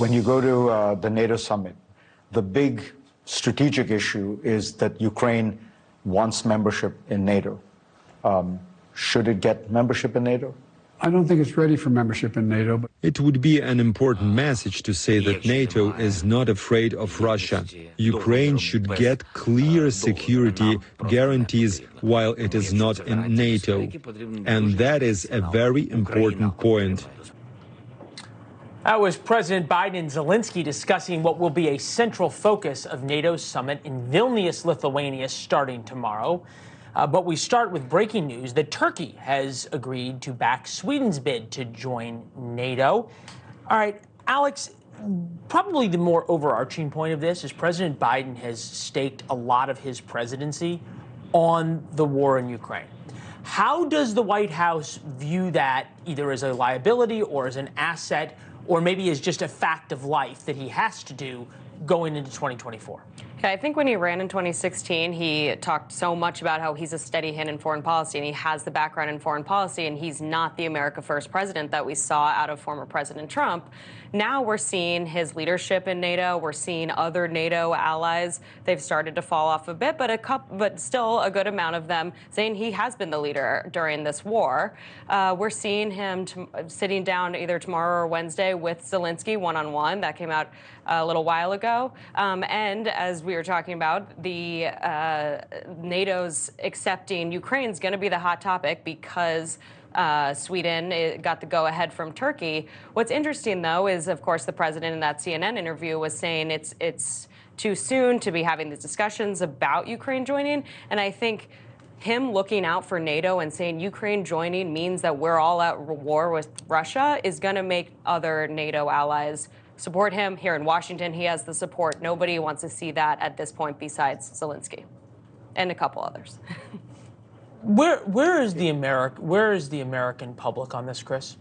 when you go to the NATO summit, the big strategic issue is that Ukraine wants membership in NATO. Should it get membership in NATO? I don't think it's ready for membership in NATO. But it would be an important message to say that NATO is not afraid of Russia. Ukraine should get clear security guarantees while it is not in NATO. And that is a very important point. That was President Biden and Zelensky discussing what will be a central focus of NATO's summit in Vilnius, Lithuania, starting tomorrow. But we start with breaking news that Turkey has agreed to back Sweden's bid to join NATO. All right, Alex, probably the more overarching point of this is President Biden has staked a lot of his presidency on the war in Ukraine. How does the White House view that either as a liability or as an asset, or maybe as just a fact of life that he has to do going into 2024? I think when he ran in 2016, he talked so much about how he's a steady hand in foreign policy, and he has the background in foreign policy, and he's not the America First president that we saw out of former President Trump. Now we're seeing his leadership in NATO. We're seeing other NATO allies. They've started to fall off a bit, but still a good amount of them saying he has been the leader during this war. We're seeing him sitting down either tomorrow or Wednesday with Zelensky one-on-one. That came out a little while ago. And as we were talking about, the NATO's accepting Ukraine is going to be the hot topic because Sweden got the go-ahead from Turkey. What's interesting, though, is, of course, the president in that CNN interview was saying it's too soon to be having these discussions about Ukraine joining. And I think him looking out for NATO and saying Ukraine joining means that we're all at war with Russia is going to make other NATO allies support him. Here in Washington, he has the support. Nobody wants to see that at this point besides Zelensky and a couple others. Where is the American public on this, Chris?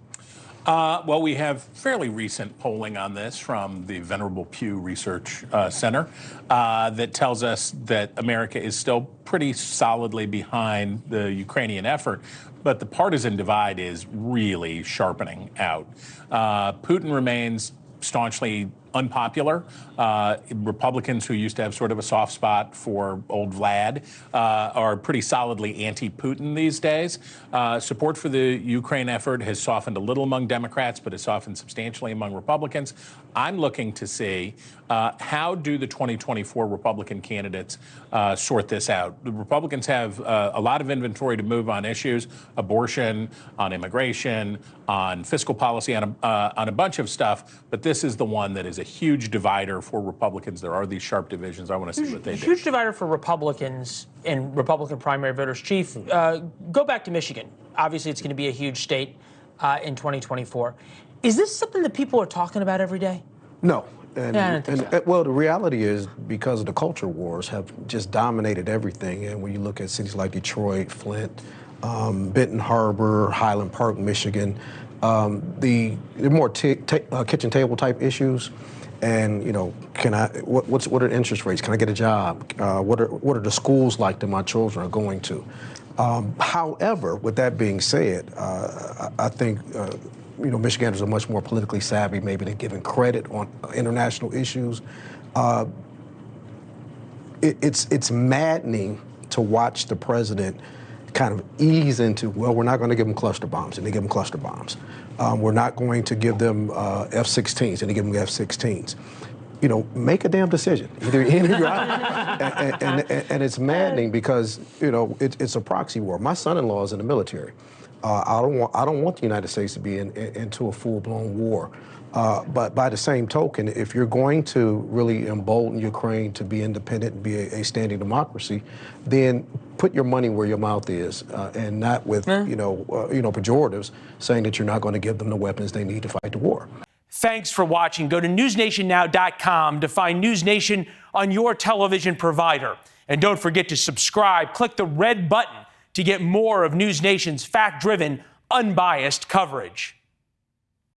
Well, we have fairly recent polling on this from the Venerable Pew Research Center that tells us that America is still pretty solidly behind the Ukrainian effort, but the partisan divide is really sharpening out. Putin remains staunchly unpopular. Republicans who used to have sort of a soft spot for old Vlad are pretty solidly anti-Putin these days. Support for the Ukraine effort has softened a little among Democrats, but has softened substantially among Republicans. I'm looking to see how do the 2024 Republican candidates sort this out. The Republicans have a lot of inventory to move on issues, abortion, on immigration, on fiscal policy, on a bunch of stuff, but this is the one that is a huge divider for Republicans. There are these sharp divisions. I want to see what they do. Huge divider for Republicans and Republican primary voters. Chief, go back to Michigan. Obviously, it's going to be a huge state in 2024. Is this something that people are talking about every day? No. So. The reality is because of the culture wars have just dominated everything. And when you look at cities like Detroit, Flint, Benton Harbor, Highland Park, Michigan, the more kitchen table type issues, and what are interest rates? Can I get a job? What are the schools like that my children are going to? However, with that being said, I think Michiganders are much more politically savvy, maybe than given credit on international issues. It's maddening to watch the president kind of ease into, well, we're not going to give them cluster bombs, and they give them cluster bombs. We're not going to give them F-16s, and they give them F-16s. Make a damn decision. Either in or you're out. And it's maddening because, it's a proxy war. My son-in-law is in the military. I don't want the United States to be into a full-blown war. But by the same token, if you're going to really embolden Ukraine to be independent and be a standing democracy, then put your money where your mouth is, and not with pejoratives saying that you're not going to give them the weapons they need to fight the war. Thanks for watching. Go to newsnationnow.com to find NewsNation on your television provider. And don't forget to subscribe. Click the red button to get more of NewsNation's fact-driven, unbiased coverage.